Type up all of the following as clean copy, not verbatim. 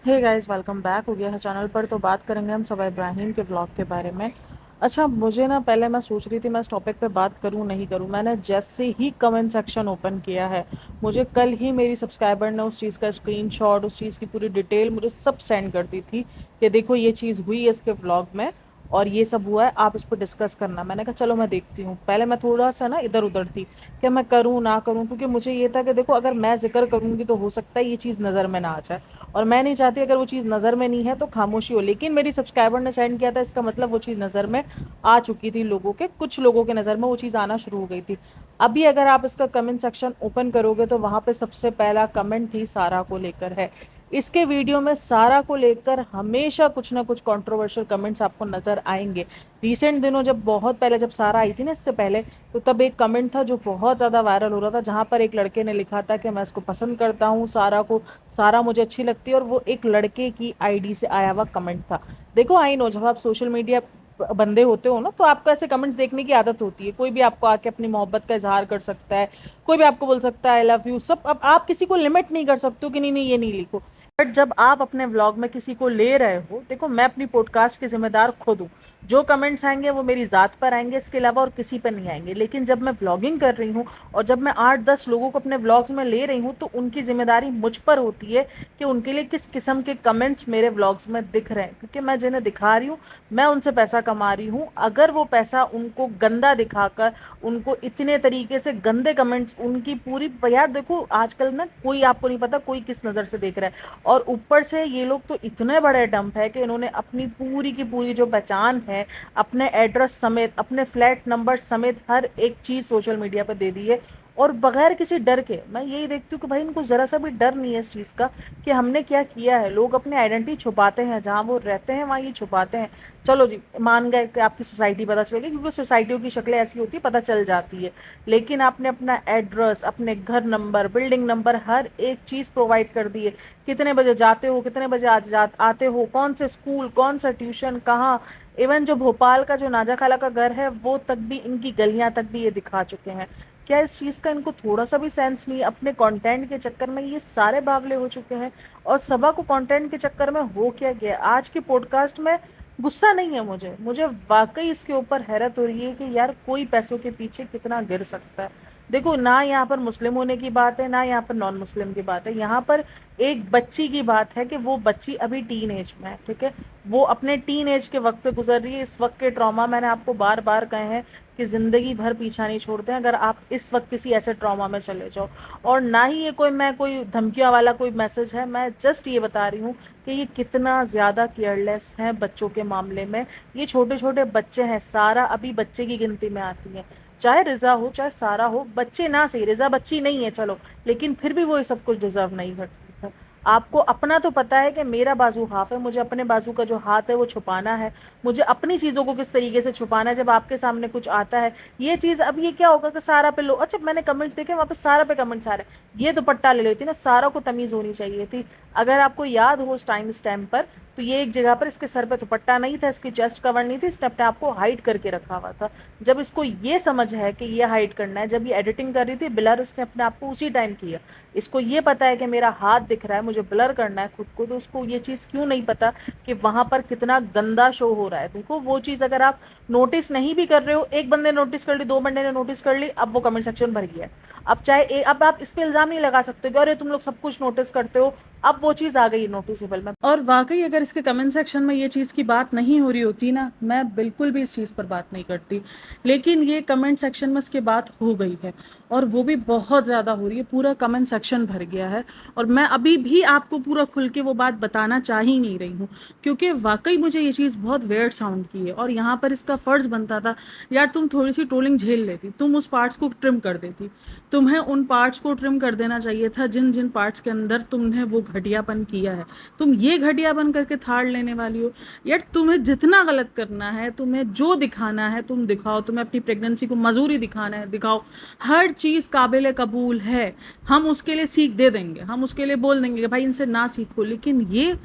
Hey guys, welcome back हो गया है चैनल पर। तो बात करेंगे हम सबा इब्राहिम के व्लॉग के बारे में। अच्छा, मुझे ना पहले मैं सोच रही थी मैं इस टॉपिक पे बात करूं नहीं करूं। मैंने जैसे ही कमेंट सेक्शन ओपन किया है, मुझे कल ही मेरी सब्सक्राइबर ने उस चीज़ का स्क्रीनशॉट, उस चीज़ की पूरी डिटेल मुझे सब सेंड कर दी थी कि देखो ये चीज़ हुई है इसके व्लॉग में और ये सब हुआ है, आप इस पर डिस्कस करना। मैंने कहा चलो मैं देखती हूँ। पहले मैं थोड़ा सा ना इधर उधर थी कि मैं करूँ ना करूँ, क्योंकि मुझे ये था कि देखो अगर मैं जिक्र करूँगी तो हो सकता है ये चीज़ नज़र में ना आ जाए, और मैं नहीं चाहती अगर वो चीज़ नज़र में नहीं है तो खामोशी हो। लेकिन मेरी सब्सक्राइबर ने सेंड किया था, इसका मतलब वो चीज़ नज़र में आ चुकी थी। लोगों के कुछ लोगों के नज़र में वो चीज़ आना शुरू हो गई थी। अभी अगर आप इसका कमेंट सेक्शन ओपन करोगे तो वहाँ पे सबसे पहला कमेंट ही सारा को लेकर है। इसके वीडियो में सारा को लेकर हमेशा कुछ ना कुछ कंट्रोवर्शियल कमेंट्स आपको नज़र आएंगे। रिसेंट दिनों जब बहुत पहले जब सारा आई थी ना, इससे पहले तो तब एक कमेंट था जो बहुत ज़्यादा वायरल हो रहा था, जहाँ पर एक लड़के ने लिखा था कि मैं इसको पसंद करता हूँ सारा को, सारा मुझे अच्छी लगती है, और वो एक लड़के की आईडी से आया हुआ कमेंट था। देखो आई नो, जब आप सोशल मीडिया बंदे होते हो ना तो आपको ऐसे कमेंट्स देखने की आदत होती है। कोई भी आपको आके अपनी मोहब्बत का इजहार कर सकता है, कोई भी आपको बोल सकता है आई लव यू सब। अब आप किसी को लिमिट नहीं कर सकते हो कि नहीं नहीं ये नहीं लिखो। बट जब आप अपने व्लॉग में किसी को ले रहे हो, देखो मैं अपनी पॉडकास्ट की जिम्मेदार खुद हूँ। जो कमेंट्स आएंगे वो मेरी ज़ात पर आएंगे, इसके अलावा और किसी पर नहीं आएंगे। लेकिन जब मैं व्लॉगिंग कर रही हूँ और जब मैं 8-10 लोगों को अपने व्लॉग्स में ले रही हूँ तो उनकी जिम्मेदारी मुझ पर होती है कि उनके लिए किस किस्म के कमेंट्स मेरे व्लॉग्स में दिख रहे हैं, क्योंकि मैं जिन्हें दिखा रही हूँ मैं उनसे पैसा कमा रही हूँ। अगर वो पैसा उनको गंदा दिखाकर, उनको इतने तरीके से गंदे कमेंट्स, उनकी पूरी यार देखो आजकल ना कोई आपको नहीं पता कोई किस नज़र से देख रहा है। और ऊपर से ये लोग तो इतने बड़े डंप है कि इन्होंने अपनी पूरी की पूरी जो पहचान है, अपने एड्रेस समेत, अपने फ्लैट नंबर समेत हर एक चीज़ सोशल मीडिया पर दे दी है। और बगैर किसी डर के, मैं यही देखती हूँ कि भाई इनको ज़रा सा भी डर नहीं है इस चीज़ का कि हमने क्या किया है। लोग अपनी आइडेंटिटी छुपाते हैं, जहाँ वो रहते हैं वहाँ ये छुपाते हैं। चलो जी, मान गए कि आपकी सोसाइटी पता चल गई, क्योंकि सोसाइटियों की शक्लें ऐसी होती है पता चल जाती है। लेकिन आपने अपना एड्रेस, अपने घर नंबर, बिल्डिंग नंबर, हर एक चीज़ प्रोवाइड कर दी है। कितने बजे जाते हो, कितने बजे आते हो, कौन से स्कूल, कौन सा ट्यूशन, कहाँ। इवन जो भोपाल का जो नाजा खाला का घर है वो तक भी, इनकी गलियां तक भी ये दिखा चुके हैं। क्या इस चीज़ का इनको थोड़ा सा भी सेंस नहीं है? अपने कंटेंट के चक्कर में ये सारे बावले हो चुके हैं। और सबा को कंटेंट के चक्कर में हो क्या गया आज की पॉडकास्ट में? गुस्सा नहीं है मुझे, मुझे वाकई इसके ऊपर हैरत हो रही है कि यार कोई पैसों के पीछे कितना गिर सकता है। देखो ना यहाँ पर मुस्लिम होने की बात है, ना यहाँ पर नॉन मुस्लिम की बात है। यहाँ पर एक बच्ची की बात है कि वो बच्ची अभी टीन एज में है, ठीक है। वो अपने टीन एज के वक्त से गुजर रही है। इस वक्त के ट्रॉमा मैंने आपको बार बार कहे हैं कि ज़िंदगी भर पीछा नहीं छोड़ते हैं अगर आप इस वक्त किसी ऐसे ट्रॉमा में चले जाओ। और ना ही ये कोई धमकियों वाला कोई मैसेज है, मैं जस्ट ये बता रही हूँ कि ये कितना ज़्यादा केयरलेस हैं बच्चों के मामले में। ये छोटे छोटे बच्चे हैं, सारा अभी बच्चे की गिनती में आती है। चाहे रिजा हो चाहे सारा हो, बच्चे ना सही, रिजा बच्ची नहीं है चलो, लेकिन फिर भी वो ये सब कुछ डिजर्व नहीं करती है। आपको अपना तो पता है कि मेरा बाजू हाफ है, मुझे अपने बाजू का जो हाथ है वो छुपाना है। मुझे अपनी चीज़ों को किस तरीके से छुपाना है जब आपके सामने कुछ आता है। ये चीज़ अब ये क्या होगा कि सारा पे लो, अच्छा मैंने कमेंट्स देखे वहाँ पे सारा पे कमेंट्स आ रहे हैं, ये तो पट्टा ले लेती ना, सारा को तमीज़ होनी चाहिए थी। अगर आपको याद हो उस टाइम स्टैम्प पर, तो ये एक जगह पर इसके सर पे दुपट्टा नहीं था, इसकी चेस्ट कवर नहीं थी, इसने अपने आप को हाइड करके रखा हुआ था। जब इसको ये समझ है कि ये हाइड करना है, जब ये एडिटिंग कर रही थी ब्लर इसने अपने आप को उसी टाइम किया। इसको ये पता है कि मेरा हाथ दिख रहा है, मुझे ब्लर करना है खुद को, तो उसको ये चीज़ क्यों नहीं पता कि वहाँ पर कितना गंदा शो हो रहा है। देखो वो चीज़ अगर आप नोटिस नहीं भी कर रहे हो, एक बंदे ने नोटिस कर ली, दो बंदे ने नोटिस कर ली, अब वो कमेंट सेक्शन भर गया है। अब चाहे अब आप इस पर इल्ज़ाम नहीं लगा सकते कि अरे तुम लोग सब कुछ नोटिस करते हो। अब वो चीज़ आ गई है नोटिसेबल में। और वाकई अगर इसके कमेंट सेक्शन में ये चीज़ की बात नहीं हो रही होती ना, मैं बिल्कुल भी इस चीज़ पर बात नहीं करती। लेकिन ये कमेंट सेक्शन में इसकी बात हो गई है, और वो भी बहुत ज़्यादा हो रही है, पूरा कमेंट सेक्शन भर गया है। और मैं अभी भी आपको पूरा खुल के वो बात बताना चाह ही नहीं रही हूँ, क्योंकि वाकई मुझे ये चीज़ बहुत वेयर्ड साउंड की है। और यहाँ पर इसका फ़र्ज़ बनता था यार, तुम थोड़ी सी ट्रोलिंग झेल लेती, तुम उस पार्ट्स को ट्रिम कर देती। तुम्हें उन पार्ट्स को ट्रिम कर देना चाहिए था जिन जिन पार्ट्स के अंदर तुमने वो घटियापन किया है। तुम ये घटियापन करके थाड़ लेने वाली हो? यार तुम्हें जितना गलत करना है, तुम्हें जो दिखाना है तुम दिखाओ, तुम्हें अपनी प्रेगनेंसी को मजूरी दिखाना है दिखाओ, हर चीज़ काबिल कबूल है। हम उसके लिए सीख दे देंगे, हम उसके लिए बोल देंगे कि भाई इनसे ना सीखो। लेकिन ये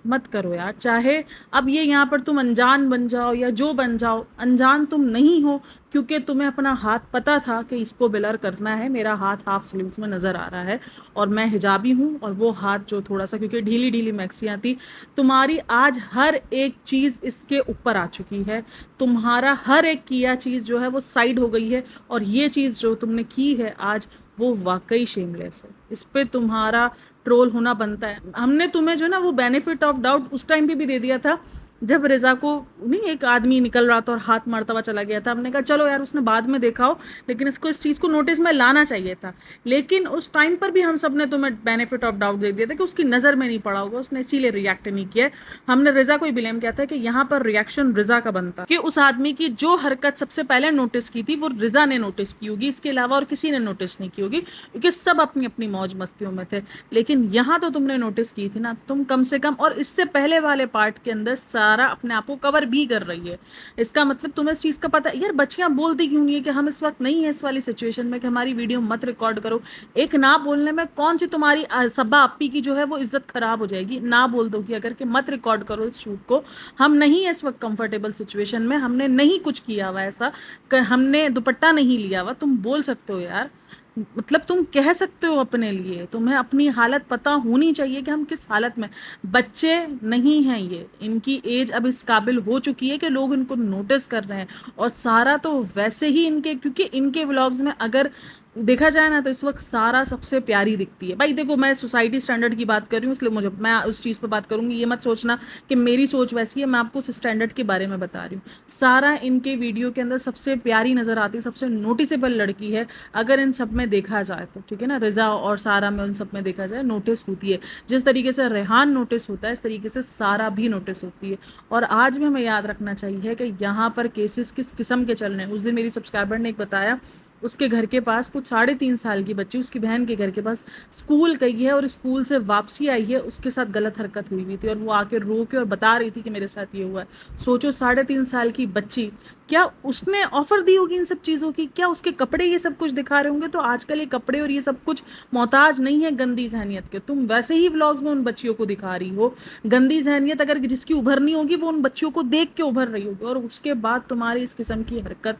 मत करो यार। चाहे अब ये यहाँ पर तुम अनजान बन जाओ या जो बन जाओ, अनजान तुम नहीं हो, क्योंकि तुम्हें अपना हाथ पता था कि इसको ब्लर करना है। मेरा हाथ हाफ स्लीव्स में नजर आ रहा है और मैं हिजाबी हूँ, और वो हाथ जो थोड़ा सा, क्योंकि ढीली ढीली मैक्सियाँ थी। तुम्हारी आज हर एक चीज इसके ऊपर आ चुकी है। तुम्हारा हर एक किया चीज जो है वो साइड हो गई है, और ये चीज जो तुमने की है आज, वो वाकई शेमलेस है। इस पे तुम्हारा ट्रोल होना बनता है। हमने तुम्हें जो ना वो बेनिफिट ऑफ डाउट उस टाइम पे भी दे दिया था जब रिजा को नहीं एक आदमी निकल रहा था और हाथ मारता हुआ चला गया था। हमने कहा चलो यार उसने बाद में देखा हो, लेकिन इसको इस चीज़ को नोटिस में लाना चाहिए था। लेकिन उस टाइम पर भी हम सब ने तुम्हें बेनिफिट ऑफ डाउट दे दिया था कि उसकी नज़र में नहीं पड़ा होगा, उसने इसीलिए रिएक्ट नहीं किया। हमने रिजा को ही ब्लेम किया था कि यहाँ पर रिएक्शन रिजा का बनता कि उस आदमी की जो हरकत सबसे पहले नोटिस की थी वो रिजा ने नोटिस की होगी, इसके अलावा और किसी ने नोटिस नहीं की होगी, क्योंकि सब अपनी अपनी मौज मस्तियों में थे। लेकिन यहाँ तो तुमने नोटिस की थी ना, तुम कम से कम। और इससे पहले वाले पार्ट के अंदर सारा अपने आप को कवर भी कर रही है। इसका मतलब तुम्हें इस चीज का पता है। यार बच्चियां बोलती क्यों नहीं है कि हम इस वक्त नहीं है इस वाली सिचुएशन में कि हमारी वीडियो मत रिकॉर्ड करो। एक ना बोलने में कौन सी तुम्हारी सब्बा अप्पी की जो है वो इज्जत खराब हो जाएगी। ना बोल दोगी अगर कि मत रिकॉर्ड करो इस शूट को, हम नहीं है इस वक्त कंफर्टेबल सिचुएशन में, हमने नहीं कुछ किया हुआ ऐसा, हमने दुपट्टा नहीं लिया हुआ, तुम बोल सकते हो यार। मतलब तुम कह सकते हो अपने लिए, तुम्हें अपनी हालत पता होनी चाहिए कि हम किस हालत में। बच्चे नहीं हैं ये, इनकी एज अब इस काबिल हो चुकी है कि लोग इनको नोटिस कर रहे हैं। और सारा तो वैसे ही इनके, क्योंकि इनके व्लॉग्स में अगर देखा जाए ना तो इस वक्त सारा सबसे प्यारी दिखती है। भाई देखो, मैं सोसाइटी स्टैंडर्ड की बात कर रही हूँ, इसलिए मुझे मैं उस चीज़ पे बात करूंगी। ये मत सोचना कि मेरी सोच वैसी है, मैं आपको उस स्टैंडर्ड के बारे में बता रही हूँ। सारा इनके वीडियो के अंदर सबसे प्यारी नज़र आती है, सबसे नोटिसेबल लड़की है अगर इन सब में देखा जाए तो, ठीक है ना। रिजा और सारा में उन सब में देखा जाए नोटिस होती है। जिस तरीके से रेहान नोटिस होता है, इस तरीके से सारा भी नोटिस होती है। और आज भी हमें याद रखना चाहिए कि यहाँ पर केसेस किस किस्म के चल रहे हैं। उस दिन मेरी सब्सक्राइबर ने एक बताया, उसके घर के पास कुछ 3.5 साल की बच्ची उसकी बहन के घर के पास स्कूल गई है और स्कूल से वापसी आई है, उसके साथ गलत हरकत हुई हुई थी और वो आके रो के और बता रही थी कि मेरे साथ ये हुआ है। सोचो 3.5 साल की बच्ची, क्या उसने ऑफर दी होगी इन सब चीज़ों की? क्या उसके कपड़े ये सब कुछ दिखा रहे होंगे? तो आजकल ये कपड़े और ये सब कुछ मोहताज नहीं है गंदी जहनीत के। तुम वैसे ही व्लॉग्स में उन बच्चियों को दिखा रही हो। गंदी जहनीत अगर जिसकी उभरनी होगी वो उन बच्चियों को देख के उभर रही होगी, और उसके बाद तुम्हारी इस किस्म की हरकत।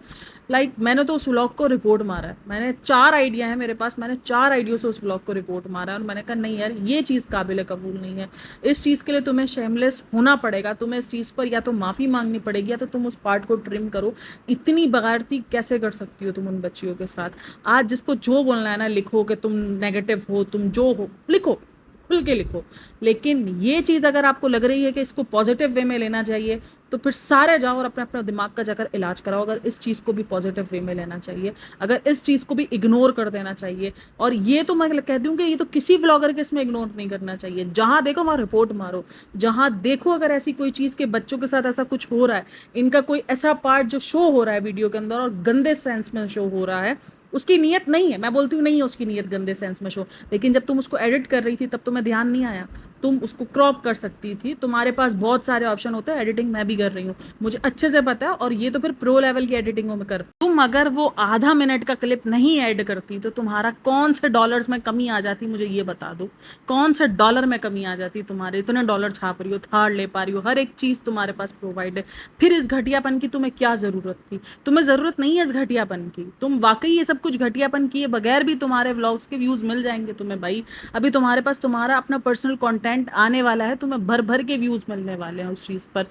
मैंने तो उस व्लॉग को रिपोर्ट मारा है। मैंने 4 आइडिया है मेरे पास, मैंने 4 आइडियो से उस व्लॉग को रिपोर्ट मारा है, और मैंने कहा नहीं यार ये चीज़ काबिल कबूल नहीं है। इस चीज़ के लिए तुम्हें शेमलेस होना पड़ेगा। तुम्हें इस चीज़ पर या तो माफ़ी मांगनी पड़ेगी या तो तुम उस पार्ट को ट्रिम करो। इतनी बगारती कैसे कर सकती हो तुम उन बच्चियों के साथ? आज जिसको जो बोलना है ना लिखो, कि तुम नेगेटिव हो, तुम जो हो लिखो, खुल के लिखो। लेकिन ये चीज़ अगर आपको लग रही है कि इसको पॉजिटिव वे में लेना चाहिए, तो फिर सारे जाओ और अपने अपने दिमाग का जाकर इलाज कराओ। अगर इस चीज़ को भी पॉजिटिव वे में लेना चाहिए, अगर इस चीज़ को भी इग्नोर कर देना चाहिए। और ये तो मैं कह दूँ कि ये तो किसी व्लॉगर के इसमें इग्नोर नहीं करना चाहिए। जहाँ देखो वहाँ रिपोर्ट मारो। जहाँ देखो अगर ऐसी कोई चीज़ के बच्चों के साथ ऐसा कुछ हो रहा है, इनका कोई ऐसा पार्ट जो शो हो रहा है वीडियो के अंदर और गंदे सेंस में शो हो रहा है, उसकी नीयत नहीं है, मैं बोलती हूँ नहीं है उसकी नीयत गंदे सेंस में शो, लेकिन जब तुम उसको एडिट कर रही थी तब तुम्हें ध्यान नहीं आया। तुम उसको क्रॉप कर सकती थी, तुम्हारे पास बहुत सारे ऑप्शन होते हैं। एडिटिंग मैं भी कर रही हूँ, मुझे अच्छे से पता है। और ये तो फिर प्रो लेवल की एडिटिंगों में कर, तुम अगर वो आधा मिनट का क्लिप नहीं ऐड करती तो तुम्हारा कौन से डॉलर्स में कमी आ जाती, मुझे ये बता दो। कौन से डॉलर में कमी आ जाती? तुम्हारे इतने डॉलर छाप रही हो, थार ले पा रही हो, हर एक चीज़ तुम्हारे पास प्रोवाइड है, फिर इस घटियापन की तुम्हें क्या ज़रूरत थी? तुम्हें ज़रूरत नहीं है इस घटियापन की। तुम वाकई ये सब कुछ घटियापन किए बगैर भी तुम्हारे व्लॉग्स के व्यूज़ मिल जाएंगे तुम्हें भाई। अभी तुम्हारे पास तुम्हारा अपना पर्सनल कंटेंट आने वाला है, तुम्हें भर भर के व्यूज़ मिलने वाले हैं उस चीज़ पर।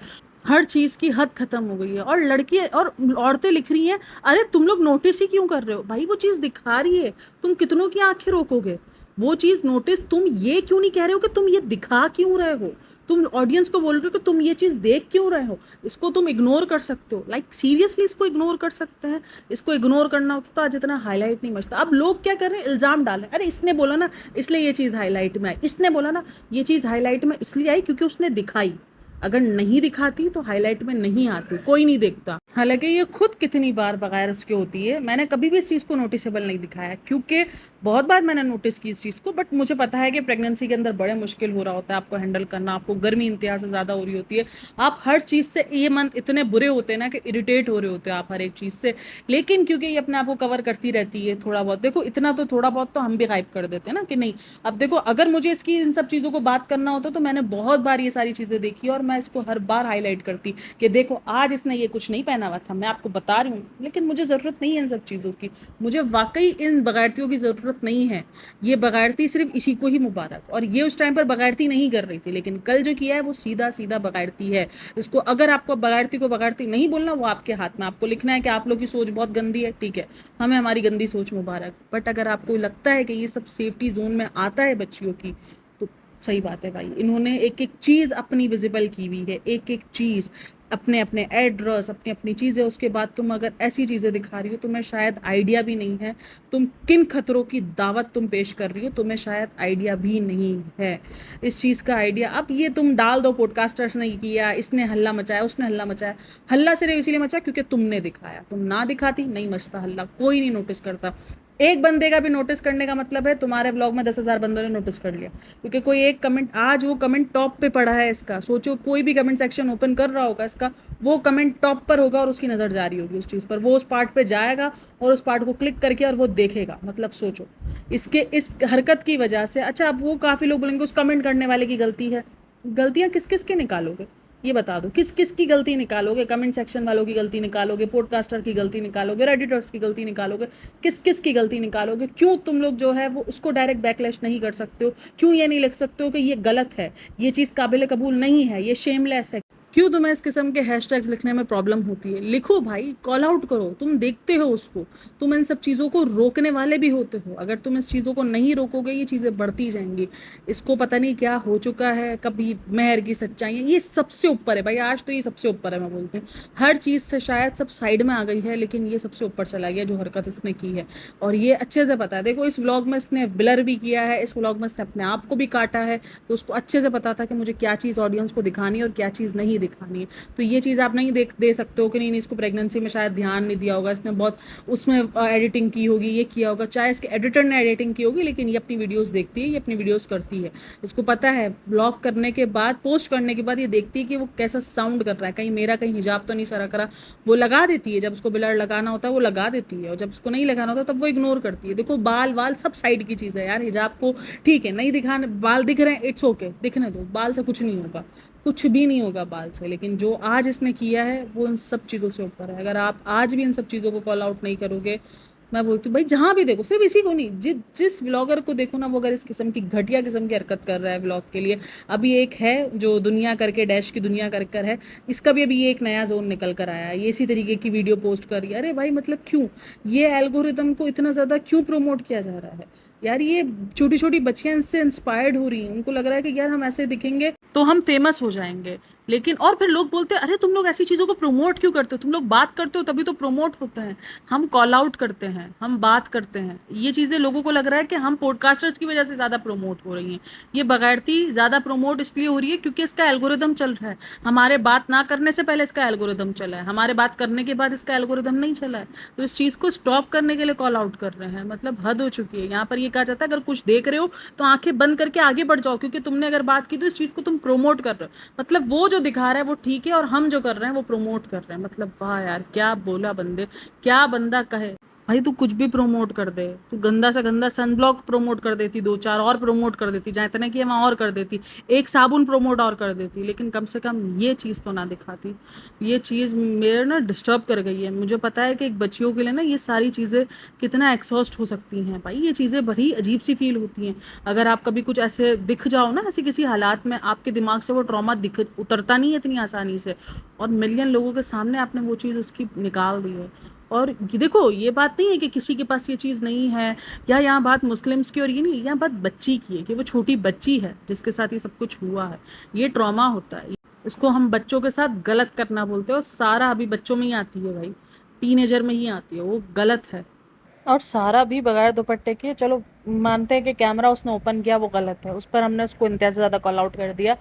हर चीज़ की हद खत्म हो गई है। और लड़की और औरतें लिख रही हैं, अरे तुम लोग नोटिस ही क्यों कर रहे हो? भाई वो चीज़ दिखा रही है, तुम कितनों की आंखें रोकोगे? वो चीज़ नोटिस, तुम ये क्यों नहीं कह रहे हो कि तुम ये दिखा क्यों रहे हो? तुम ऑडियंस को बोल रहे हो कि तुम ये चीज़ देख क्यों रहे हो? इसको तुम इग्नोर कर सकते हो, सीरियसली इसको इग्नोर कर सकते हैं। इसको इग्नोर करना होता तो आज इतना हाईलाइट नहीं मचता। अब लोग क्या कर रहे हैं, इल्ज़ाम डाल रहे हैं, अरे इसने बोला ना इसलिए ये चीज़ हाईलाइट में आई, इसने बोला ना ये चीज़ हाईलाइट में इसलिए आई क्योंकि उसने दिखाई। अगर नहीं दिखाती तो हाईलाइट में नहीं आती, कोई नहीं देखता। हालांकि ये खुद कितनी बार बगैर उसके होती है, मैंने कभी भी इस चीज़ को नोटिसेबल नहीं दिखाया, क्योंकि बहुत बार मैंने नोटिस की इस चीज़ को, बट मुझे पता है कि प्रेगनेंसी के अंदर बड़े मुश्किल हो रहा होता है आपको हैंडल करना, आपको गर्मी इंतहा से ज़्यादा हो रही होती है, आप हर चीज़ से ये मन इतने बुरे होते हैं ना कि इरिटेट हो रहे होते हैं आप हर एक चीज़ से। लेकिन क्योंकि ये अपने आप को कवर करती रहती है थोड़ा बहुत, देखो इतना तो थोड़ा बहुत तो हम भी गायब कर देते हैं ना कि नहीं। अब देखो अगर मुझे इसकी इन सब चीज़ों को बात करना होता तो मैंने बहुत बार ये सारी चीज़ें देखी और मैं इसको हर बार हाईलाइट करती कि देखो आज इसने ये कुछ नहीं पहना हुआ था, मैं आपको बता रही हूँ, लेकिन मुझे ज़रूरत नहीं है इन सब चीज़ों की, मुझे वाकई इन बगैरतियों की ज़रूरत नहीं है। ये बगैरती सिर्फ इसी को ही मुबारक, और ये उस टाइम पर बगैरती नहीं कर रही थी, लेकिन कल जो किया है वो सीधा सीधा बगैरती है। इसको अगर आपको बगैरती को बगैरती नहीं बोलना, वो आपके हाथ में, आपको लिखना है कि आप लोग की सोच बहुत गंदी है, ठीक है, हमें हमारी गंदी सोच मुबारक। बट अगर आपको लगता है कि ये सब सेफ्टी जोन में आता है बच्चियों की, तो सही बात है भाई, इन्होंने एक एक चीज़ अपनी विजिबल की हुई है, एक एक चीज़, अपने अपने एड्रेस, अपनी अपनी चीज़ें। उसके बाद तुम अगर ऐसी चीज़ें दिखा रही हो, तुम्हें शायद आइडिया भी नहीं है तुम किन खतरों की दावत तुम पेश कर रही हो, तुम्हें शायद आइडिया भी नहीं है इस चीज़ का आइडिया। अब ये तुम डाल दो पॉडकास्टर्स ने किया, इसने हल्ला मचाया, उसने हल्ला मचाया, हल्ला सिर्फ इसीलिए मचा क्योंकि तुमने दिखाया, तुम ना दिखाती नहीं मचता हल्ला, कोई नहीं नोटिस करता। एक बंदे का भी नोटिस करने का मतलब है तुम्हारे ब्लॉग में 10,000 बंदों ने नोटिस कर लिया, क्योंकि कोई एक कमेंट, आज वो कमेंट टॉप पे पड़ा है इसका, सोचो कोई भी कमेंट सेक्शन ओपन कर रहा होगा इसका, वो कमेंट टॉप पर होगा और उसकी नज़र जा रही होगी उस चीज़ पर, वो उस पार्ट पे जाएगा और उस पार्ट को क्लिक करके और वो देखेगा। मतलब सोचो इसके इस हरकत की वजह से। अच्छा, अब वो काफ़ी लोग बोलेंगे उस कमेंट करने वाले की गलती है, गलतियाँ किस किस के निकालोगे ये बता दो, किस किस की गलती निकालोगे? कमेंट सेक्शन वालों की गलती निकालोगे, पॉडकास्टर की गलती निकालोगे, रेडिटर्स की गलती निकालोगे, किस किस की गलती निकालोगे? क्यों तुम लोग जो है वो उसको डायरेक्ट बैकलैश नहीं कर सकते हो? क्यों ये नहीं लिख सकते हो कि ये गलत है, ये चीज़ काबिल कबूल नहीं है, ये शेमलेस है? क्यों तुम्हें इस किस्म के हैशटैग्स लिखने में प्रॉब्लम होती है? लिखो भाई, कॉल आउट करो, तुम देखते हो उसको, तुम इन सब चीज़ों को रोकने वाले भी होते हो। अगर तुम इस चीज़ों को नहीं रोकोगे ये चीज़ें बढ़ती जाएंगी। इसको पता नहीं क्या हो चुका है, कभी मेहर की सच्चाई है, ये सबसे ऊपर है भाई, आज तो ये सबसे ऊपर है। मैं बोलती हूँ हर चीज़ से शायद सब साइड में आ गई है, लेकिन ये सबसे ऊपर चला गया जो हरकत इसने की है। और ये अच्छे से पता है, देखो इस व्लॉग में इसने ब्लर भी किया है, इस व्लॉग में इसने अपने आप को भी काटा है, तो उसको अच्छे से पता था कि मुझे क्या चीज़ ऑडियंस को दिखानी है और क्या चीज़ नहीं दिखानी है। तो ये चीज़ आप नहीं दे सकते हो कि नहीं इसको प्रेगनेंसी में शायद ध्यान नहीं दिया होगा, इसने बहुत उसमें एडिटिंग की होगी, ये किया होगा, चाहे इसके एडिटर ने एडिटिंग की होगी, लेकिन ये अपनी वीडियोस देखती है, ये अपनी वीडियोस करती है। इसको पता है ब्लॉग करने के बाद, पोस्ट करने के बाद ये देखती है कि वो कैसा साउंड कर रहा है, कहीं मेरा कहीं हिजाब तो नहीं सरक रहा, वो लगा देती है। जब उसको ब्लर लगाना होता है वो लगा देती है, और जब उसको नहीं लगाना होता तब वो इग्नोर करती है। देखो बाल वाल सब साइड की चीज़ है यार, हिजाब को ठीक है नहीं दिखाने, बाल दिख रहे हैं इट्स ओके, दिखने दो, बाल से कुछ नहीं होगा, कुछ भी नहीं होगा बाल से। लेकिन जो आज इसने किया है वो इन सब चीज़ों से ऊपर है। अगर आप आज भी इन सब चीज़ों को कॉल आउट नहीं करोगे, मैं बोलती हूँ भाई जहाँ भी देखो, सिर्फ इसी को नहीं, जिस व्लॉगर को देखो ना, वो अगर इस किस्म की घटिया किस्म की हरकत कर रहा है व्लॉग के लिए। अभी एक है जो दुनिया करके, डैश की दुनिया कर है, इसका भी अभी एक नया जोन निकल कर आया है, ये इसी तरीके की वीडियो पोस्ट कर रही है। अरे भाई मतलब क्यों ये एल्गोरिदम को इतना ज़्यादा क्यों प्रमोट किया जा रहा है यार? ये छोटी छोटी बच्चियां इनसे इंस्पायर्ड हो रही हैं, उनको लग रहा है कि यार हम ऐसे दिखेंगे तो हम फेमस हो जाएंगे। लेकिन और फिर लोग बोलते हैं अरे तुम लोग ऐसी चीज़ों को प्रमोट क्यों करते हो? तुम लोग बात करते हो तभी तो प्रमोट होता है। हम कॉल आउट करते हैं, हम बात करते हैं, ये चीज़ें लोगों को लग रहा है कि हम पॉडकास्टर्स की वजह से ज़्यादा प्रमोट हो रही हैं। ये बगैरती ज़्यादा प्रमोट इसलिए हो रही है क्योंकि इसका एल्गोरिदम चल रहा है। हमारे बात ना करने से पहले इसका एल्गोरिदम चला है, हमारे बात करने के बाद इसका एल्गोरिदम नहीं चला है। तो इस चीज़ को स्टॉप करने के लिए कॉल आउट कर रहे हैं। मतलब हद हो चुकी है यहाँ पर। ये कहा जाता है अगर कुछ देख रहे हो तो आंखें बंद करके आगे बढ़ जाओ, क्योंकि तुमने अगर बात की तो इस चीज़ को तुम प्रोमोट कर रहे हो। मतलब वो जो दिखा रहा है वो ठीक है और हम जो कर रहे हैं वो प्रोमोट कर रहे हैं। मतलब वाह यार, क्या बोला बंदे, क्या बंदा कहे भाई। तू कुछ भी प्रोमोट कर दे, तू गंदा सा गंदा सनब्लॉक प्रोमोट कर देती, दो चार और प्रोमोट कर देती, जहाँ इतने की वहाँ और कर देती, एक साबुन प्रोमोट और कर देती, लेकिन कम से कम ये चीज़ तो ना दिखाती। ये चीज़ मेरे ना डिस्टर्ब कर गई है। मुझे पता है कि एक बच्चियों के लिए ना ये सारी चीज़ें कितना एक्सॉस्ट हो सकती हैं भाई। ये चीज़ें बड़ी अजीब सी फील होती हैं। अगर आप कभी कुछ ऐसे दिख जाओ ना, ऐसे किसी हालात में, आपके दिमाग से वो ट्रॉमा दिख उतरता नहीं है इतनी आसानी से, और मिलियन लोगों के सामने आपने वो चीज़ उसकी निकाल दी है। और ये देखो, ये बात नहीं है कि किसी के पास ये चीज़ नहीं है, या यहाँ बात मुस्लिम्स की और ये नहीं, यहाँ बात बच्ची की है कि वो छोटी बच्ची है जिसके साथ ये सब कुछ हुआ है। ये ट्रॉमा होता है, इसको हम बच्चों के साथ गलत करना बोलते हैं, और सारा अभी बच्चों में ही आती है भाई, टीनेजर में ही आती है, वो गलत है। और सारा भी बगैर दुपट्टे के, चलो मानते हैं कि कैमरा उसने ओपन किया वो गलत है, उस पर हमने उसको इंतहा से ज़्यादा कॉल आउट कर दिया।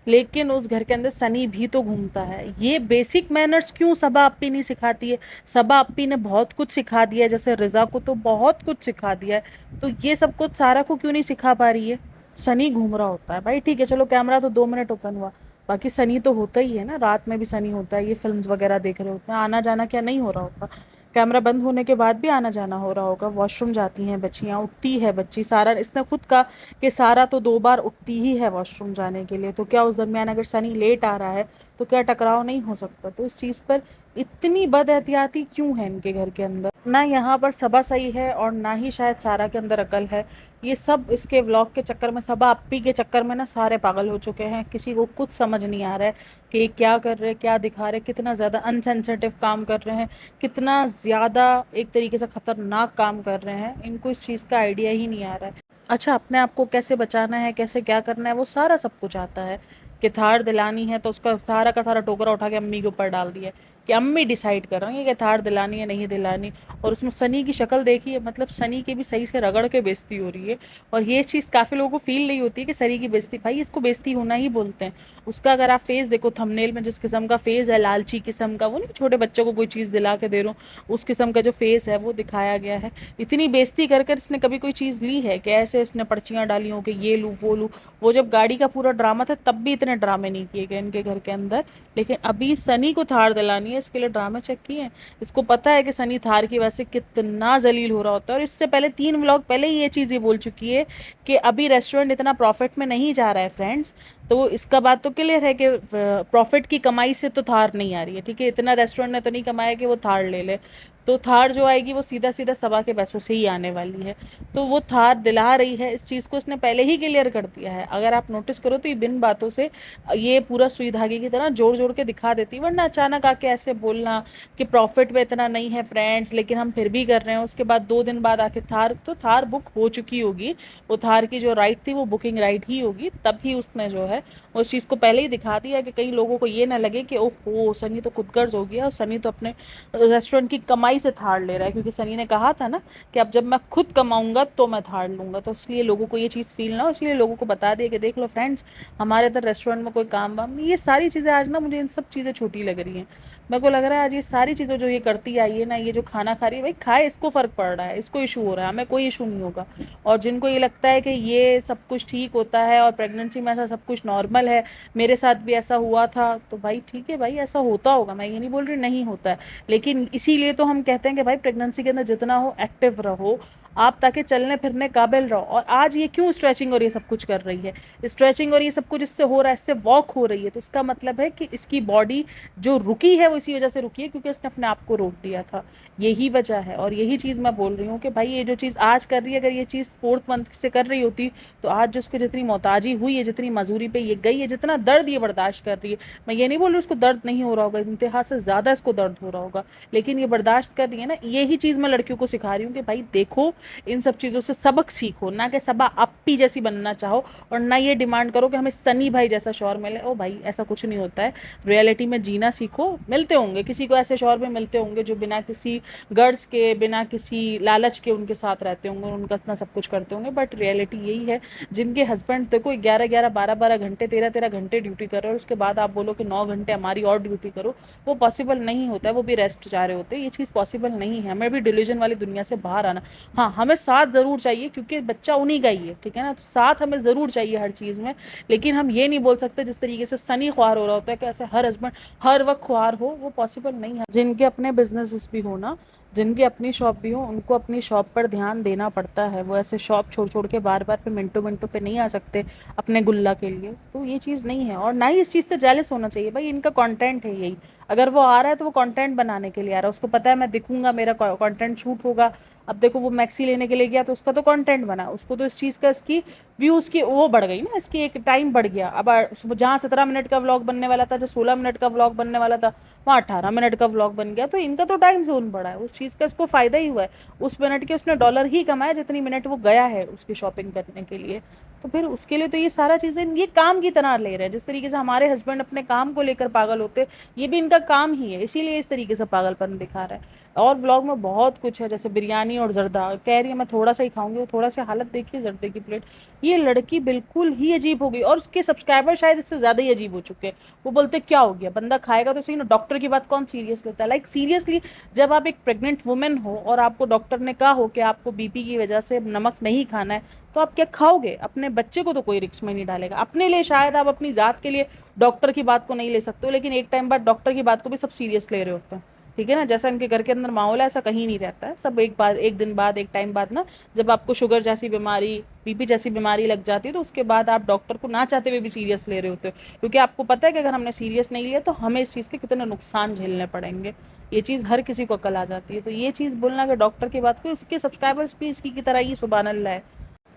लेकिन उस घर के अंदर सनी भी तो घूमता है। ये बेसिक मैनर्स क्यों सबा अप्पी नहीं सिखाती है? सबा अप्पी ने बहुत कुछ सिखा दिया है, जैसे रिजा को तो बहुत कुछ सिखा दिया है, तो ये सब कुछ सारा को क्यों नहीं सिखा पा रही है? सनी घूम रहा होता है भाई, ठीक है चलो कैमरा तो 2 मिनट ओपन हुआ, बाकी सनी तो होता ही है ना, रात में भी सनी होता है, ये फिल्म्स वगैरह देख रहे होते हैं, आना जाना क्या नहीं हो रहा होता? कैमरा बंद होने के बाद भी आना जाना हो रहा होगा, वॉशरूम जाती हैं बच्चियाँ, उठती है बच्ची, सारा इसने खुद कहा कि सारा तो 2 बार उठती ही है वॉशरूम जाने के लिए, तो क्या उस दरमियान अगर सनी लेट आ रहा है तो क्या टकराव नहीं हो सकता? तो इस चीज़ पर इतनी बदएहतियाती क्यों है इनके घर के अंदर? ना यहाँ पर सबा सही है और ना ही शायद सारा के अंदर अकल है। ये सब इसके व्लॉग के चक्कर में, सबा अप्पी के चक्कर में ना सारे पागल हो चुके हैं, किसी को कुछ समझ नहीं आ रहा है कि ये क्या कर रहे हैं, क्या दिखा रहे हैं, कितना ज़्यादा अनसेंसिटिव काम कर रहे हैं, कितना ज़्यादा एक तरीके से ख़तरनाक काम कर रहे हैं, इनको इस चीज़ का आइडिया ही नहीं आ रहा है। अच्छा, अपने आप को कैसे बचाना है, कैसे क्या करना है, वो सारा सब कुछ आता है। कि थार दिलानी है तो उसका सारा का सारा टोकरा उठा के अम्मी के ऊपर डाल दिया कि अम्मी डिसाइड कर रही है कि थार दिलानी है नहीं दिलानी। और उसमें सनी की शक्ल देखी है, मतलब सनी की भी सही से रगड़ के बेइज्जती हो रही है। और ये चीज़ काफ़ी लोगों को फील नहीं होती है कि सनी की बेइज्जती, भाई इसको बेइज्जती होना ही बोलते हैं। उसका अगर आप फेस देखो थंबनेल में, जिस किस्म का फेस है, लालची किस्म का, वो नहीं छोटे बच्चों को कोई चीज़ दिला के दे रहा हूँ उस किस्म का जो फेस है वो दिखाया गया है। इतनी बेइज्जती कर कर इसने कभी कोई चीज़ ली है? कैसे इसने पर्चियाँ डाली हो कि ये लूँ वो लूँ? वो जब गाड़ी का पूरा ड्रामा था तब भी इतने ड्रामे नहीं किए गए इनके घर के अंदर, लेकिन अभी सनी को थार दिलानी है इसके लिए ड्रामे चेक किए हैं। इसको पता है कि सनी थार की वजह से कितना जलील हो रहा होता है, और इससे पहले 3 व्लॉग पहले ही ये चीज़ ये बोल चुकी है कि अभी रेस्टोरेंट इतना प्रॉफिट में नहीं जा रहा है फ्रेंड्स। तो वो इसका बात तो क्लियर है कि प्रॉफिट की कमाई से तो थार नहीं आ रही है, ठीक है, इतना रेस्टोरेंट ने तो नहीं कमाया कि वो थार ले ले। तो थार जो आएगी वो सीधा सीधा सबा के पैसों से ही आने वाली है। तो वो थार दिला रही है, इस चीज़ को उसने पहले ही क्लियर कर दिया है। अगर आप नोटिस करो तो ये बिन बातों से ये पूरा सुई धागे की तरह जोड़ जोड़ के दिखा देती, वरना अचानक आके ऐसे बोलना कि प्रॉफिट में इतना नहीं है फ्रेंड्स लेकिन हम फिर भी कर रहे हैं, उसके बाद 2 दिन बाद आके थार, तो थार बुक हो चुकी होगी, वो थार की जो राइट थी वो बुकिंग राइट ही होगी, तभी उसने जो है उस चीज़ को पहले ही दिखा दिया कि कई लोगों को ये ना लगे कि ओहो सनी तो खुदगर्ज हो गया और सनी तो अपने रेस्टोरेंट की कमाई से थार ले रहा है, क्योंकि सनी ने कहा था ना कि अब जब मैं खुद कमाऊंगा तो मैं थार लूंगा, तो इसलिए लोगों को ये चीज़ फील ना हो, इसलिए लोगों को बता दिया कि देख लो फ्रेंड्स हमारे इधर रेस्टोरेंट में कोई काम वाम नहीं। ये सारी चीज़ें आज ना मुझे इन सब चीज़ें छोटी लग रही हैं। मेरे को लग रहा है आज ये सारी चीज़ें जो ये करती आई है ना, ये जो खाना खा रही है, भाई खाए, इसको फ़र्क पड़ रहा है, इसको इशू हो रहा है, हमें कोई इशू नहीं होगा। और जिनको ये लगता है कि ये सब कुछ ठीक होता है और प्रेगनेंसी में ऐसा सब कुछ नॉर्मल है, मेरे साथ भी ऐसा हुआ था, तो भाई ठीक है भाई, ऐसा होता होगा, मैं ये नहीं बोल रही नहीं होता है, लेकिन इसीलिए तो हम कहते हैं कि भाई प्रेगनेंसी के अंदर जितना हो एक्टिव रहो आप, ताकि चलने फिरने काबिल रहो। और आज ये क्यों स्ट्रेचिंग और ये सब कुछ कर रही है? स्ट्रेचिंग और ये सब कुछ इससे हो रहा है, इससे वॉक हो रही है, तो इसका मतलब है कि इसकी बॉडी जो रुकी है वो इसी वजह से रुकी है क्योंकि इसने अपने आप को रोक दिया था, यही वजह है। और यही चीज़ मैं बोल रही हूँ कि भाई ये जो चीज़ आज कर रही है, अगर ये चीज़ 4th मंथ से कर रही होती तो आज जो उसको जितनी मोहताजी हुई है, जितनी मजूरी पे ये गई है, जितना दर्द ये बर्दाश्त कर रही है, मैं ये नहीं बोल रही उसको दर्द नहीं हो रहा होगा, इंतहा से ज़्यादा इसको दर्द हो रहा होगा, लेकिन ये बर्दाश्त कर रही है ना। यही चीज़ मैं लड़कियों को सिखा रही हूँ कि भाई देखो इन सब चीज़ों से सबक सीखो, ना कि सबा अप्पी जैसी बनना चाहो, और ना ये डिमांड करो कि हमें सनी भाई जैसा शौहर मिले। ओ भाई ऐसा कुछ नहीं होता है, रियलिटी में जीना सीखो। मिलते होंगे किसी को ऐसे शौहर भी मिलते होंगे जो बिना किसी गर्ज के, बिना किसी लालच के उनके साथ रहते होंगे, उनका इतना सब कुछ करते होंगे, बट रियलिटी यही है जिनके हस्बैंड देखो 11-11 12-12 घंटे 13-13 घंटे ड्यूटी कर रहे हो और उसके बाद आप बोलो कि 9 घंटे हमारी और ड्यूटी करो, वो पॉसिबल नहीं होता है, वो भी रेस्ट जा रहे होते हैं, ये चीज़ पॉसिबल नहीं है। हमें भी डिलीजन वाली दुनिया से बाहर आना, हाँ हमें साथ ज़रूर चाहिए क्योंकि बच्चा उन्हीं का ही है, ठीक है ना, तो साथ हमें ज़रूर चाहिए हर चीज़ में, लेकिन हम ये नहीं बोल सकते जिस तरीके से सनी ख्वार हो रहा होता है कि ऐसे हर हस्बैंड हर वक्त ख्वार हो, वो पॉसिबल नहीं है। जिनके अपने बिजनेसेस भी हो ना, जिनकी अपनी शॉप भी हो, उनको अपनी शॉप पर ध्यान देना पड़ता है, वो ऐसे शॉप छोड़ छोड़ के बार बार पे मिनटों मिनटों पे नहीं आ सकते अपने गुल्ला के लिए, तो ये चीज़ नहीं है। और ना ही इस चीज़ से जेलस होना चाहिए, भाई इनका कंटेंट है यही, अगर वो आ रहा है तो वो कंटेंट बनाने के लिए आ रहा है, उसको पता है मैं दिखूंगा, मेरा कंटेंट शूट होगा। अब देखो वो मैक्सी लेने के लिए गया तो उसका तो कंटेंट बना, उसको तो इस चीज़ का, इसकी व्यूज़ की वो बढ़ गई ना, इसकी एक टाइम बढ़ गया। अब जहाँ 17 मिनट का व्लॉग बनने वाला था, जो 16 मिनट का व्लॉग बनने वाला था, वहाँ 18 मिनट का व्लॉग बन गया, तो इनका तो टाइम जोन बढ़ा है, उस चीज़ का इसको फ़ायदा ही हुआ है। उस मिनट के उसने डॉलर ही कमाया जितनी मिनट वो गया है उसकी शॉपिंग करने के लिए। तो फिर उसके लिए तो ये सारा चीज़ें ये काम की तरह ले रहे हैं। जिस तरीके से हमारे हस्बैंड अपने काम को लेकर पागल होते हैं, ये भी इनका काम ही है, इसीलिए इस तरीके से पागलपन दिखा रहा है। और व्लॉग में बहुत कुछ है, जैसे बिरयानी और जर्दा कह रही है मैं थोड़ा सा ही खाऊंगी, वो थोड़ा सा हालत देखिए जर्दे की प्लेट। ये लड़की बिल्कुल ही अजीब हो गई, और उसके सब्सक्राइबर शायद इससे ज़्यादा ही अजीब हो चुके हैं। वो बोलते क्या हो गया, बंदा खाएगा तो सही ना, डॉक्टर की बात कौन सीरियस लेता है। लाइक सीरियसली, जब आप एक प्रेग्नेंट वुमेन हो और आपको डॉक्टर ने कहा हो कि आपको बीपी की वजह से नमक नहीं खाना है, तो आप क्या खाओगे। अपने बच्चे को तो कोई रिस्क में नहीं डालेगा, अपने लिए शायद आप अपनी ज़ात के लिए डॉक्टर की बात को नहीं ले सकते हो, लेकिन एक टाइम बाद डॉक्टर की बात को भी सब सीरियस ले रहे होते हैं। ठीक है ना, जैसा इनके घर के अंदर माहौल है ऐसा कहीं नहीं रहता है। सब एक बार, एक दिन बाद, एक टाइम बाद ना, जब आपको शुगर जैसी बीमारी, बीपी जैसी बीमारी लग जाती है, तो उसके बाद आप डॉक्टर को ना चाहते हुए भी सीरियस ले रहे होते हो, क्योंकि आपको पता है कि अगर हमने सीरियस नहीं लिया तो हमें इस चीज़ के कितने नुकसान झेलने पड़ेंगे। ये चीज़ हर किसी को अकल आ जाती है। तो ये चीज़ बोलना कि डॉक्टर की बात को, इसके सब्सक्राइबर्स भी इसकी की तरह ही सुभान अल्लाह है।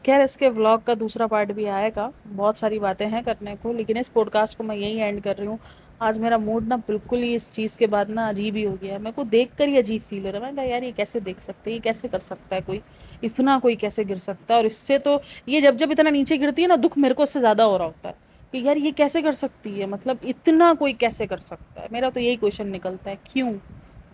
खैर, इसके व्लॉग का दूसरा पार्ट भी आएगा, बहुत सारी बातें हैं करने को, लेकिन इस पॉडकास्ट को मैं यहीं एंड कर रही हूँ। आज मेरा मूड ना बिल्कुल ही इस चीज़ के बाद ना अजीब ही हो गया है। मेरे को देख कर ही अजीब फील हो रहा है। मैं कहा यार ये कैसे देख सकते हैं, ये कैसे कर सकता है कोई, इतना कोई कैसे गिर सकता है। और इससे तो ये जब जब इतना नीचे गिरती है ना, दुख मेरे को उससे ज़्यादा हो रहा होता है कि यार ये कैसे कर सकती है, मतलब इतना कोई कैसे कर सकता है। मेरा तो यही क्वेश्चन निकलता है, क्यों,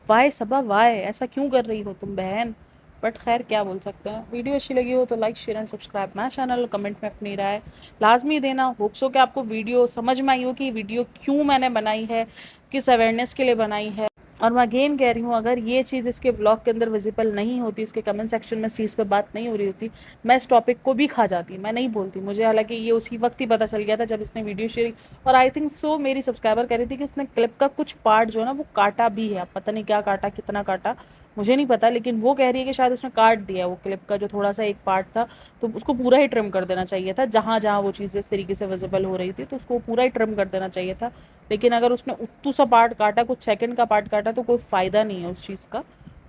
वाई सबा वाई, ऐसा क्यों कर रही हो तुम बहन। बट खैर क्या बोल सकते हैं। वीडियो अच्छी लगी हो तो like share and subscribe my channel, comment में अपनी राय लाजमी देना। होप्स हो कि आपको वीडियो समझ में आई हो कि वीडियो क्यों मैंने बनाई है, किस अवेयरनेस के लिए बनाई है। और मैं अगेन कह रही हूँ, अगर ये चीज़ इसके ब्लॉग के अंदर विजिबल नहीं होती, इसके कमेंट सेक्शन में इस चीज़ पे बात नहीं हो रही होती, मैं इस टॉपिक को भी खा जाती, मैं नहीं बोलती। मुझे हालांकि ये उसी वक्त ही पता चल गया था जब इसने वीडियो शेयर, और आई थिंक सो मेरी सब्सक्राइबर कह रही थी कि इसने क्लिप का कुछ पार्ट जो है ना वो काटा भी है। पता नहीं क्या काटा, कितना काटा, मुझे नहीं पता, लेकिन वो कह रही है कि शायद उसने काट दिया वो क्लिप का जो थोड़ा सा एक पार्ट था, तो उसको पूरा ही ट्रिम कर देना चाहिए था। जहाँ जहाँ वो चीज़ें इस तरीके से विजिबल हो रही थी तो उसको पूरा ही ट्रिम कर देना चाहिए था। लेकिन अगर उसने उतू सा पार्ट काटा, कुछ सेकंड का पार्ट काटा, तो कोई फ़ायदा नहीं है उस चीज़ का।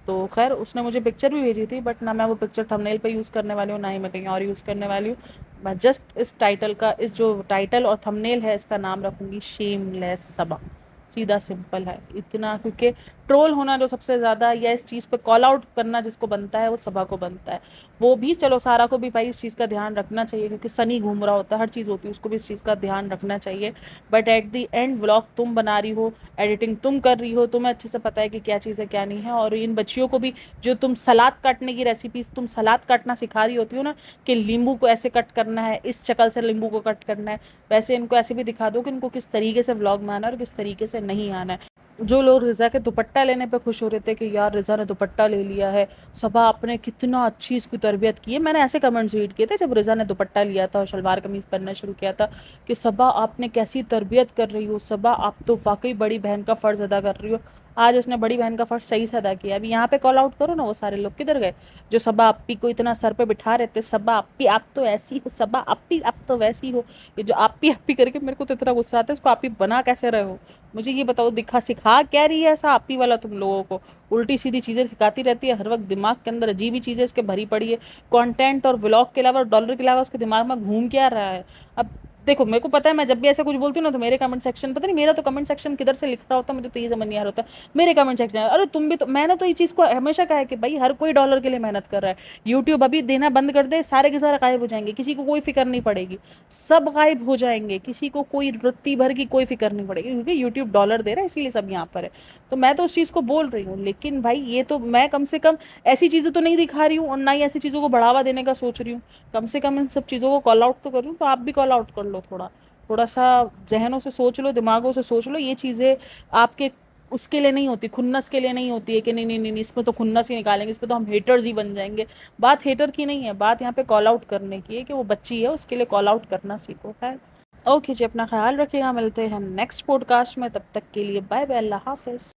तो खैर उसने मुझे पिक्चर भी भेजी थी, बट ना मैं वो पिक्चर थंबनेल पे यूज़ करने वाली हूँ, ना ही मैं कहीं और यूज़ करने वाली हूँ। मैं जस्ट इस टाइटल का, इस जो टाइटल और थंबनेल है, इसका नाम रखूँगी शेमलेस सबा। सीधा सिंपल है इतना, क्योंकि ट्रोल होना जो सबसे ज़्यादा, या इस चीज़ पे कॉल आउट करना जिसको बनता है वो सबा को बनता है। वो भी चलो, सारा को भी भाई इस चीज़ का ध्यान रखना चाहिए, क्योंकि सनी घूम रहा होता है, हर चीज़ होती है, उसको भी इस चीज़ का ध्यान रखना चाहिए। But at the and vlog तुम बना रही हो, एडिटिंग तुम कर रही हो, तुम्हें अच्छे से पता है कि क्या चीज़ है क्या नहीं है। और इन बच्चियों को भी, जो तुम सलाद काटने की रेसिपीज, तुम सलाद काटना सिखा रही होती हो ना, कि नींबू को ऐसे कट करना है, इस शक्ल से नींबू को कट करना है, वैसे इनको ऐसे भी दिखा दो कि इनको किस तरीके से व्लॉग में आना है और किस तरीके से नहीं आना है। जो लोग रिज़ा के दुपट्टा लेने पे खुश हो रहे थे कि यार रिज़ा ने दुपट्टा ले लिया है, सबा आपने कितना अच्छी इसकी तरबियत की है, मैंने ऐसे कमेंट्स रीड किए थे जब रिज़ा ने दुपट्टा लिया था और शलवार कमीज़ पहनना शुरू किया था, कि सबा आपने कैसी तरबियत कर रही हो, सबा आप तो वाकई बड़ी बहन का फ़र्ज़ अदा कर रही हो। आज उसने बड़ी बहन का फ़र्ज़ सही से अदा किया। अभी यहाँ पे कॉल आउट करो ना, वो सारे लोग किधर गए जो सबा अप्पी को इतना सर पे बिठा रहे थे, सबा अप्पी आप तो ऐसी हो, सबा अप्पी आप तो वैसी हो। ये जो अप्पी अप्पी करके मेरे को तो इतना गुस्सा आता है, इसको अप्पी बना कैसे रहे हो, मुझे ये बताओ। दिखा सिखा क्या रही है ऐसा अप्पी वाला तुम लोगों को, उल्टी सीधी चीज़ें सिखाती रहती है हर वक्त, दिमाग के अंदर अजीब ही चीज़ें इसके भरी पड़ी है। कंटेंट और व्लॉग के अलावा, डॉलर के अलावा उसके दिमाग में घूम क्या रहा है। अब देखो, मेरे को पता है मैं जब भी ऐसा कुछ बोलती हूँ ना, तो मेरे कमेंट सेक्शन, पता नहीं मेरा तो कमेंट सेक्शन किधर से लिख रहा होता है, मुझे तो ये समझ नहीं आ रहा होता। मेरे कमेंट सेक्शन, अरे तुम भी तो, मैंने तो ये चीज़ को हमेशा कहा है कि भाई हर कोई डॉलर के लिए मेहनत कर रहा है। यूट्यूब अभी देना बंद कर दे, सारे के सारे गायब हो जाएंगे, किसी को कोई फिक्र नहीं पड़ेगी, सब गायब हो जाएंगे, किसी को कोई रत्ती भर की कोई फिक्र नहीं पड़ेगी, क्योंकि यूट्यूब डॉलर दे रहा है इसीलिए सब यहाँ पर है। तो मैं तो उस चीज़ को बोल रही हूँ, लेकिन भाई ये तो मैं कम से कम ऐसी चीज़ें तो नहीं दिखा रही हूँ, और ना ही ऐसी चीज़ों को बढ़ावा देने का सोच रही हूँ। कम से कम इन सब चीज़ों को कॉल आउट तो कर रही हूँ, तो आप भी कॉल आउट कर लो। थोड़ा थोड़ा सा जहनों से सोच लो, दिमागों से सोच लो। ये चीज़ें आपके उसके लिए नहीं होती, खुन्नस के लिए नहीं होती है कि नहीं नहीं नहीं इसमें तो खुन्नस ही निकालेंगे, इसमें तो हम हेटर्स ही बन जाएंगे। बात हेटर की नहीं है, बात यहाँ पे कॉल आउट करने की है, कि वो बच्ची है उसके लिए कॉल आउट करना सीखो। खैर ओके जी, अपना ख्याल रखिएगा, मिलते हैं नेक्स्ट पॉडकास्ट में, तब तक के लिए बाय बाय, अल्लाह हाफिज़।